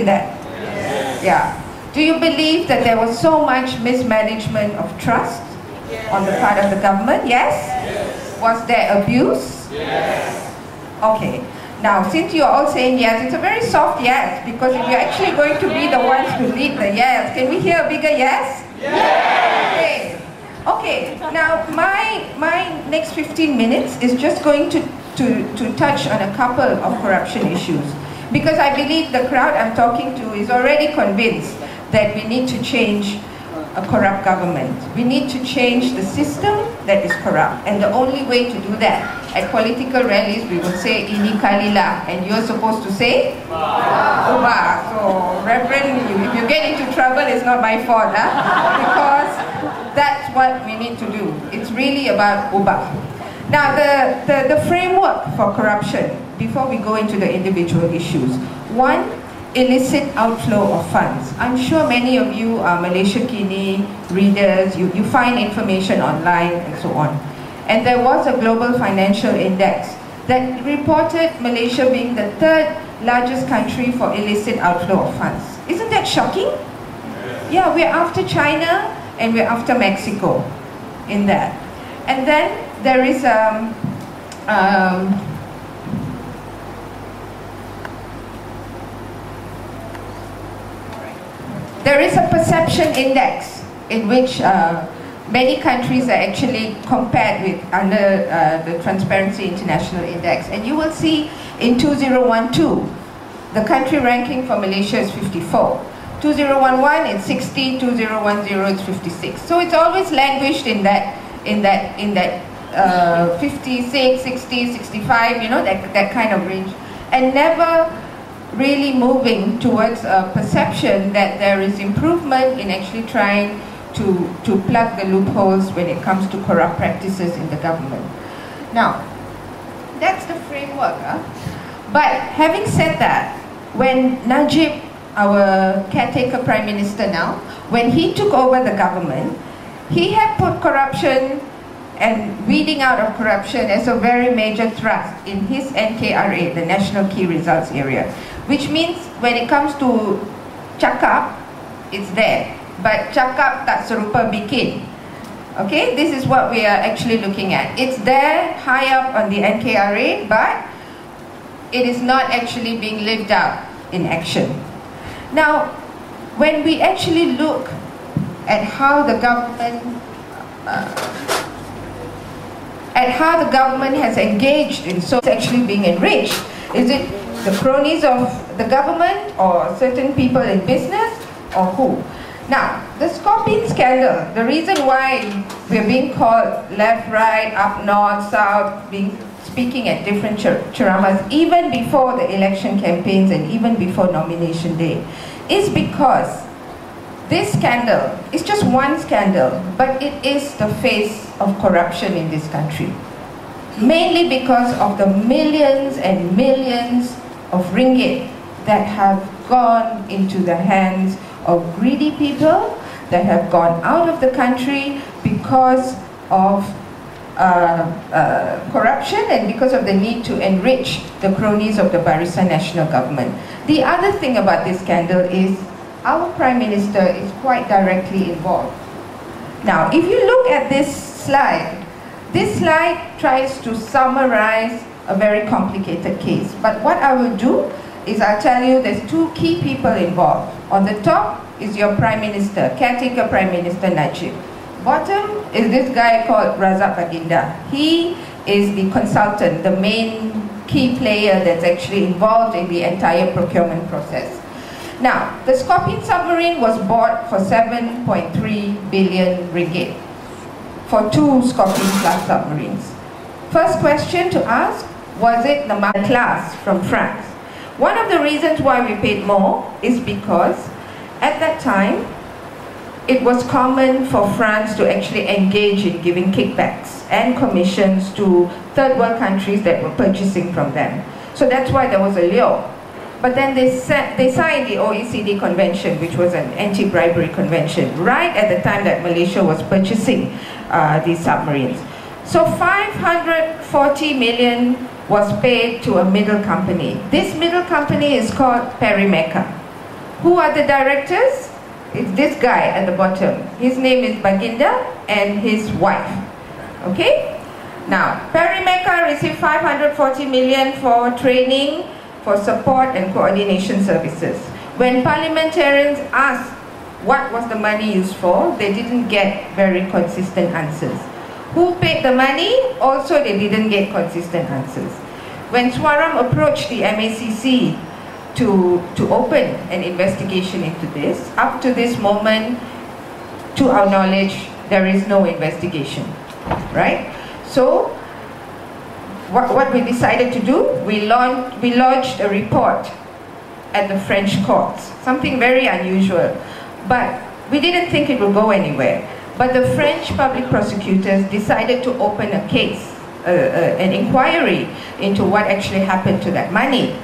in that? Yes. Yeah. Do you believe that there was so much mismanagement of trust on the part of the government? Yes? Yes. Was there abuse? Yes. Okay. Now, since you're all saying yes, it's a very soft yes, because if you're actually going to be the ones to lead the yes, can we hear a bigger yes? Yes! Okay. Now, my next 15 minutes is just going to touch on a couple of corruption issues, because I believe the crowd I'm talking to is already convinced that we need to change a corrupt government. We need to change the system that is corrupt. And the only way to do that, at political rallies, we would say, ini kalila, and you're supposed to say, ubah. So, Reverend, if you get into trouble, it's not my fault, because that's what we need to do. It's really about ubah. Now, the framework for corruption, before we go into the individual issues. One, illicit outflow of funds. I'm sure many of you are Malaysia Kini readers, you find information online and so on. And there was a global financial index that reported Malaysia being the third largest country for illicit outflow of funds. Isn't that shocking? Yeah, we're after China and we're after Mexico in that. And then there is there is a perception index in which many countries are actually compared with under the Transparency International Index. And you will see in 2012, the country ranking for Malaysia is 54. 2011 it's 60, 2010 it's 56. So it's always languished in that 56, 60, 65, you know, that kind of range. And never really moving towards a perception that there is improvement in actually trying to plug the loopholes when it comes to corrupt practices in the government. Now, that's the framework. But having said that, when Najib, our caretaker Prime Minister now, when he took over the government, he had put corruption and weeding out of corruption as a very major thrust in his NKRA, the National Key Results Area. Which means when it comes to cakap, it's there. But cakap tak serupa bikin. Okay, this is what we are actually looking at. It's there, high up on the NKRA, but it is not actually being lived out in action. Now, when we actually look at how the government has engaged in, so it's actually being enriched. Is it the cronies of the government or certain people in business or who? Now, the Scorpion scandal, the reason why we're being called left, right, up, north, south, speaking at different charamas even before the election campaigns and even before nomination day, is because this scandal is just one scandal, but it is the face of corruption in this country. Mainly because of the millions and millions of ringgit that have gone into the hands of greedy people, that have gone out of the country because of corruption and because of the need to enrich the cronies of the Barisan National Government. The other thing about this scandal is our Prime Minister is quite directly involved. Now, if you look at this slide tries to summarize a very complicated case. But what I will do is I'll tell you there's two key people involved. On the top is your Prime Minister, caretaker Prime Minister Najib. Bottom is this guy called Razak Baginda. He is the consultant, the main key player that's actually involved in the entire procurement process. Now, the Scorpion submarine was bought for 7.3 billion ringgit for 2 Scorpion-class submarines. First question to ask, was it the class from France? One of the reasons why we paid more is because at that time, it was common for France to actually engage in giving kickbacks and commissions to third world countries that were purchasing from them. So that's why there was a lure. But then they signed the OECD convention, which was an anti-bribery convention, right at the time that Malaysia was purchasing these submarines. So 540 million was paid to a middle company. This middle company is called Perimecca. Who are the directors? It's this guy at the bottom. His name is Baginda and his wife. Okay? Now, Perry Mecca received 540 million for training, for support and coordination services. When parliamentarians asked what was the money used for, they didn't get very consistent answers. Who paid the money? Also, they didn't get consistent answers. When Swaram approached the MACC to open an investigation into this, up to this moment, to our knowledge, there is no investigation, right? So, what we decided to do, we lodged a report at the French courts, something very unusual, but we didn't think it would go anywhere. But the French public prosecutors decided to open a case, an inquiry into what actually happened to that money.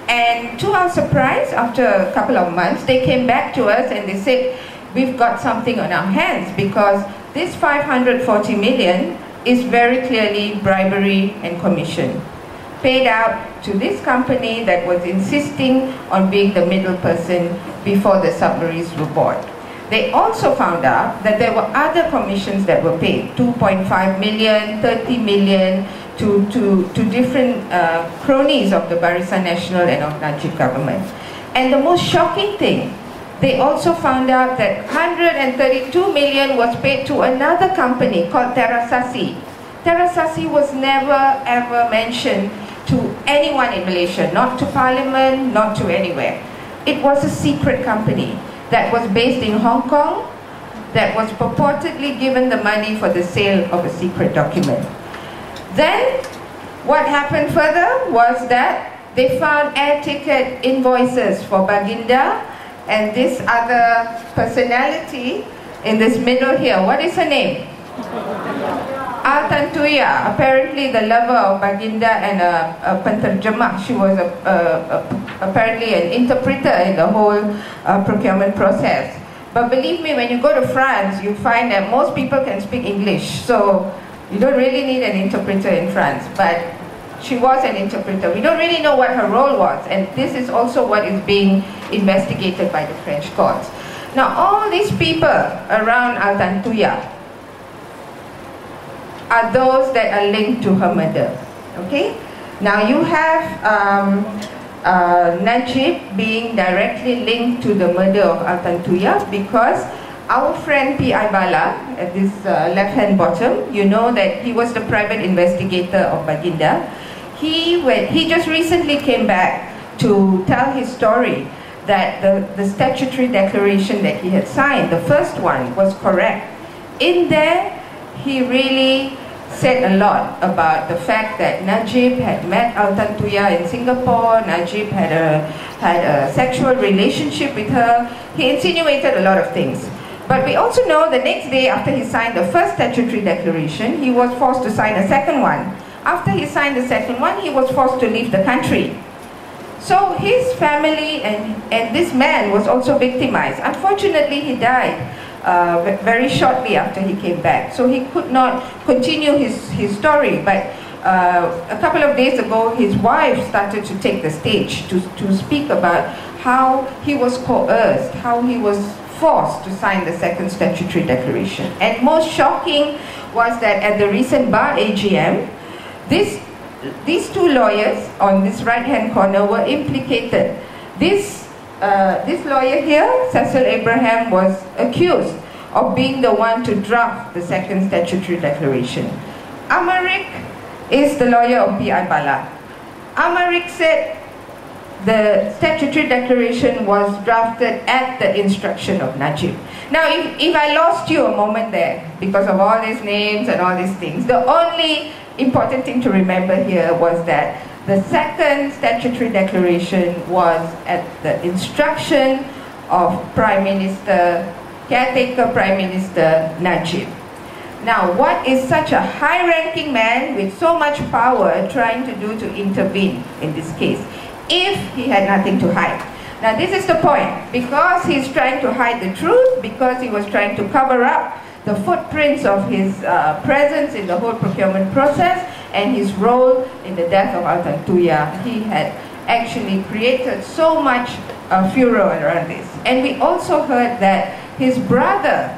And to our surprise, after a couple of months, they came back to us and they said, we've got something on our hands, because this 540 million is very clearly bribery and commission, paid out to this company that was insisting on being the middle person before the submarines were bought. They also found out that there were other commissions that were paid, 2.5 million, 30 million, to different cronies of the Barisan Nasional and of Najib government. And the most shocking thing, they also found out that 132 million was paid to another company called Terasasi. Terasasi was never ever mentioned to anyone in Malaysia, not to Parliament, not to anywhere. It was a secret company that was based in Hong Kong, that was purportedly given the money for the sale of a secret document. Then, what happened further was that they found air ticket invoices for Baginda and this other personality in this middle here. What is her name? Tantuya, apparently the lover of Baginda and a penterjemah. She was apparently an interpreter in the whole procurement process. But believe me, when you go to France, you find that most people can speak English. So you don't really need an interpreter in France. But she was an interpreter. We don't really know what her role was. And this is also what is being investigated by the French courts. Now, all these people around Tantuya are those that are linked to her murder. Okay? Now you have Najib being directly linked to the murder of Tantuya, because our friend P.I. Bala, at this left-hand bottom, you know that he was the private investigator of Baginda. He just recently came back to tell his story that the statutory declaration that he had signed, the first one, was correct. In there, he really said a lot about the fact that Najib had met Tantuya in Singapore, Najib had a sexual relationship with her. He insinuated a lot of things. But we also know the next day after he signed the first statutory declaration, he was forced to sign a second one. After he signed the second one, he was forced to leave the country. So his family and this man was also victimized. Unfortunately, he died very shortly after he came back. So he could not continue his story. But a couple of days ago, his wife started to take the stage to speak about how he was coerced, how he was forced to sign the second statutory declaration. And most shocking was that at the recent Bar AGM, these two lawyers on this right-hand corner were implicated. This lawyer here, Cecil Abraham, was accused of being the one to draft the second statutory declaration. Amarik is the lawyer of P.I. Bala. Amarik said the statutory declaration was drafted at the instruction of Najib. Now, if I lost you a moment there, because of all these names and all these things, the only important thing to remember here was that the second statutory declaration was at the instruction of Prime Minister, caretaker Prime Minister Najib. Now, what is such a high-ranking man with so much power trying to do to intervene in this case, if he had nothing to hide? Now, this is the point. Because he's trying to hide the truth, because he was trying to cover up the footprints of his presence in the whole procurement process and his role in the death of Tantuya, he had actually created so much furor around this. And we also heard that his brother,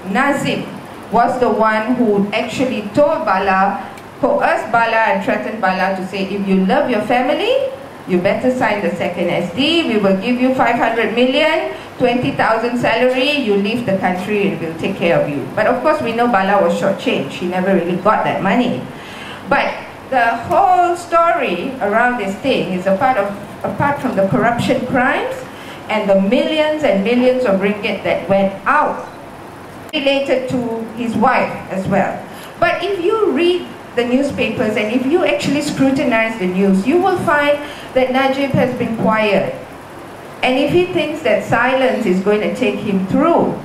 Nazim, was the one who actually told Bala, coerced Bala and threatened Bala to say, if you love your family, you better sign the second SD, we will give you 500 million, 20,000 salary, you leave the country and we'll take care of you. But of course we know Bala was shortchanged, he never really got that money. But the whole story around this thing is apart from the corruption crimes and the millions and millions of ringgit that went out related to his wife as well. But if you read the newspapers and if you actually scrutinize the news, you will find that Najib has been quiet. And if he thinks that silence is going to take him through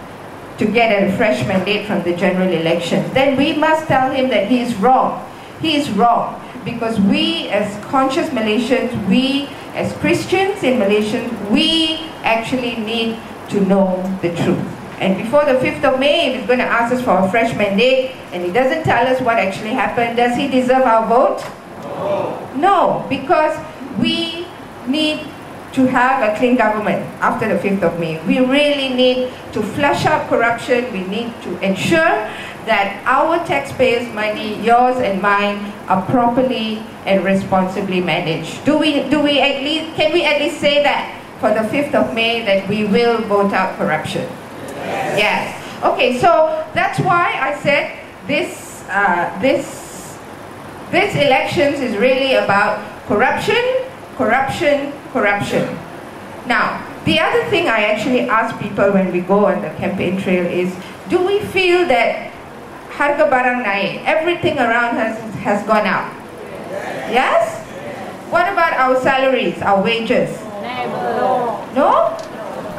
to get a fresh mandate from the general elections, then we must tell him that he is wrong. He is wrong. Because we as conscious Malaysians, we as Christians in Malaysia, we actually need to know the truth. And before the 5th of May, if he's going to ask us for a fresh mandate and he doesn't tell us what actually happened, does he deserve our vote? No. No, because we need to have a clean government after the 5th of May. We really need to flush out corruption. We need to ensure that our taxpayers' money, yours and mine, are properly and responsibly managed. Can we at least say that for the 5th of May that we will vote out corruption? Yes. Okay, so that's why I said this elections is really about corruption, corruption, corruption. Now, the other thing I actually ask people when we go on the campaign trail is, do we feel that harga barang naik, everything around us has gone up? Yes? What about our salaries, our wages? Never. No?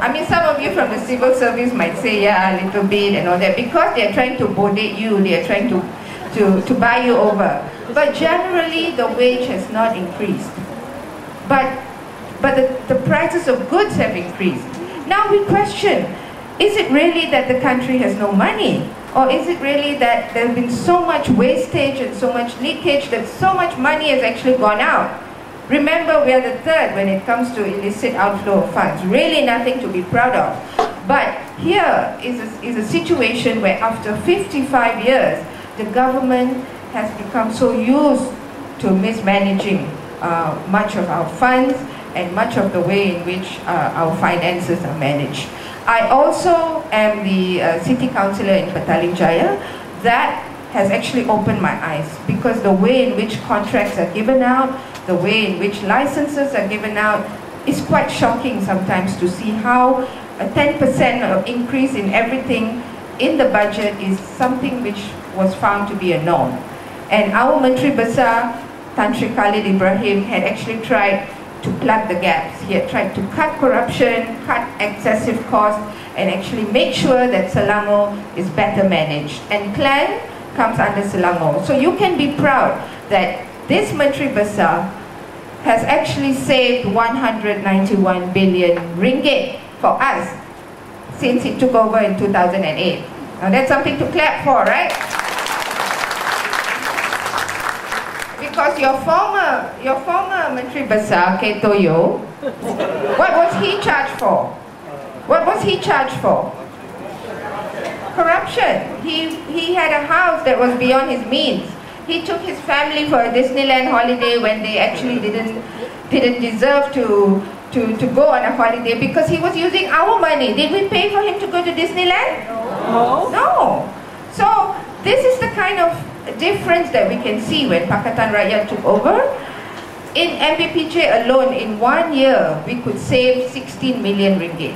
I mean, some of you from the civil service might say, yeah, a little bit and all that, because they're trying to bodate you, they're trying to buy you over. But generally, the wage has not increased. But the prices of goods have increased. Now we question, is it really that the country has no money? Or is it really that there has been so much wastage and so much leakage that so much money has actually gone out? Remember, we are the third when it comes to illicit outflow of funds. Really nothing to be proud of. But here is a situation where after 55 years, the government has become so used to mismanaging much of our funds and much of the way in which our finances are managed. I also am the city councillor in Petaling Jaya. That has actually opened my eyes, because the way in which contracts are given out, the way in which licenses are given out, is quite shocking sometimes to see how a 10% increase in everything in the budget is something which was found to be a norm. And our Menteri Besar, Tan Sri Khalid Ibrahim, had actually tried to plug the gaps. He had tried to cut corruption, cut excessive costs, and actually make sure that Selangor is better managed. And Klang comes under Selangor. So you can be proud that this Menteri Besar has actually saved 191 billion ringgit for us since he took over in 2008. Now that's something to clap for, right? Because your former Menteri Besar, K. Toyo, what was he charged for? What was he charged for? Corruption. He had a house that was beyond his means. He took his family for a Disneyland holiday when they actually didn't deserve to go on a holiday because he was using our money. Did we pay for him to go to Disneyland? No. No. So this is the kind of difference that we can see when Pakatan Rakyat took over. In MBPJ alone, in 1 year, we could save 16 million ringgit.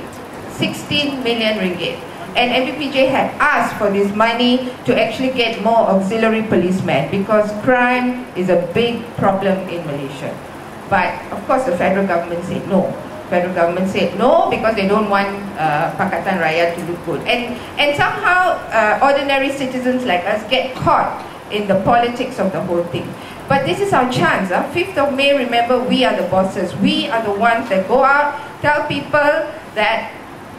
16 million ringgit. And MBPJ had asked for this money to actually get more auxiliary policemen, because crime is a big problem in Malaysia. But of course the federal government said no. Federal government said no because they don't want Pakatan Rakyat to look good. And somehow ordinary citizens like us get caught in the politics of the whole thing. But this is our chance. 5th of May, remember, we are the bosses. We are the ones that go out, tell people that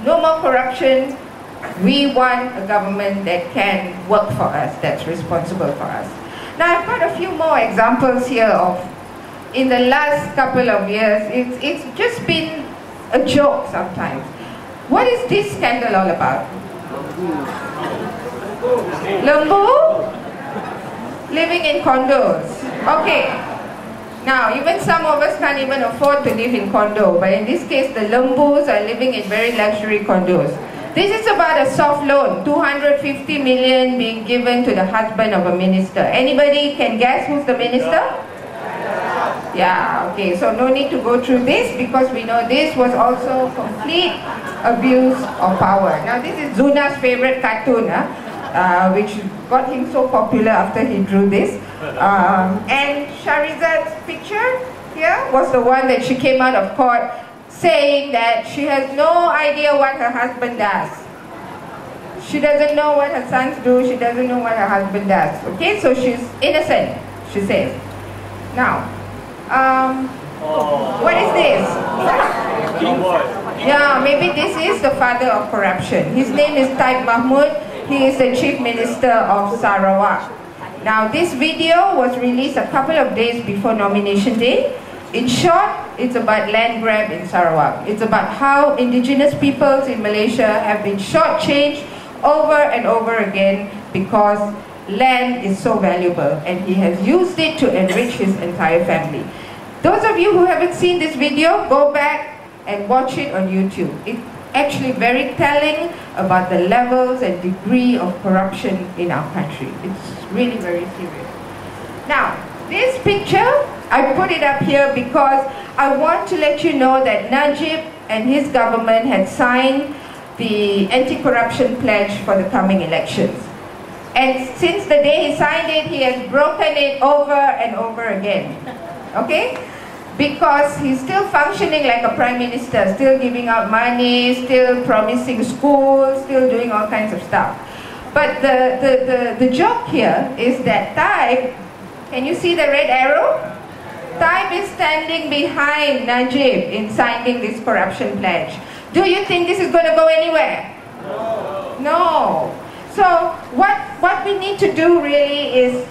no more corruption. We want a government that can work for us, that's responsible for us. Now I've got a few more examples here of, in the last couple of years, it's just been a joke sometimes. What is this scandal all about? Lembu? Living in condos. Okay. Now, even some of us can't even afford to live in condo, but in this case, the Lembus are living in very luxury condos. This is about a soft loan, 250 million being given to the husband of a minister. Anybody can guess who's the minister? Yeah, okay, so no need to go through this because we know this was also complete abuse of power. Now, this is Zuna's favorite cartoon, which got him so popular after he drew this. And Shahrizad's picture here was the one that she came out of court saying that she has no idea what her husband does. She doesn't know what her sons do, she doesn't know what her husband does. Okay, so she's innocent, she says. Now, what is this? Yeah, maybe this is the father of corruption. His name is Taib Mahmud. He is the chief minister of Sarawak. Now, this video was released a couple of days before nomination day. In short, it's about land grab in Sarawak. It's about how indigenous peoples in Malaysia have been shortchanged over and over again because land is so valuable and he has used it to enrich his entire family. Those of you who haven't seen this video, go back and watch it on YouTube. It's actually very telling about the levels and degree of corruption in our country. It's really very serious. Now, this picture, I put it up here because I want to let you know that Najib and his government had signed the anti-corruption pledge for the coming elections. And since the day he signed it, he has broken it over and over again. Okay? Because he's still functioning like a prime minister, still giving out money, still promising schools, still doing all kinds of stuff. But the joke here is that Taib, can you see the red arrow? Taib is standing behind Najib in signing this corruption pledge. Do you think this is going to go anywhere? No. No. So what we need to do really is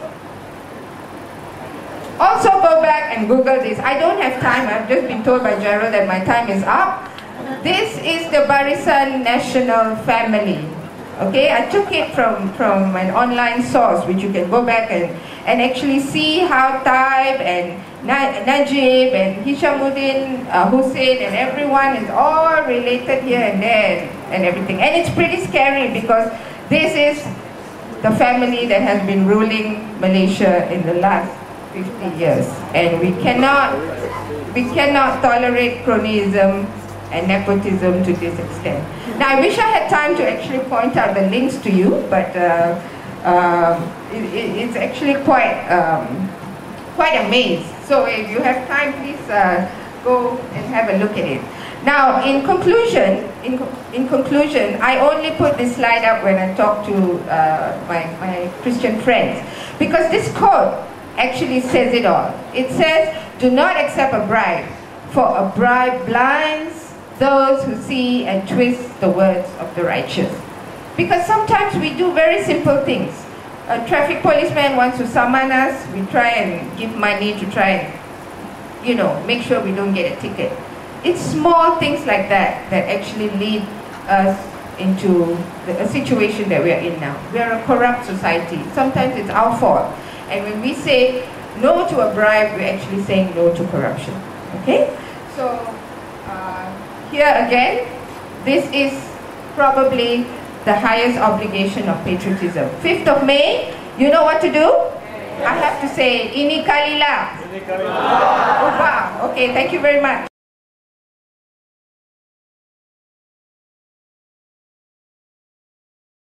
also go back and Google this. I don't have time. I've just been told by Gerald that my time is up. This is the Barisan National family. Okay, I took it from an online source which you can go back and actually see how Taib and Najib and Hishamuddin Hussein and everyone is all related here and there and everything. And it's pretty scary because this is the family that has been ruling Malaysia in the last 50 years. And we cannot tolerate cronyism and nepotism to this extent. Now, I wish I had time to actually point out the links to you, but it's actually quite a maze. So if you have time, please go and have a look at it. Now, in conclusion, I only put this slide up when I talk to my Christian friends, because this quote actually says it all. It says, "Do not accept a bribe, for a bribe blinds those who see and twist the words of the righteous." Because sometimes we do very simple things. A traffic policeman wants to summon us, we try and give money to try and, make sure we don't get a ticket. It's small things like that that actually lead us into a situation that we are in now. We are a corrupt society. Sometimes it's our fault. And when we say no to a bribe, we're actually saying no to corruption. Okay? So, here again, this is probably the highest obligation of patriotism. 5th of May, you know what to do? I have to say, ini kalilah. Ubah. Okay, thank you very much.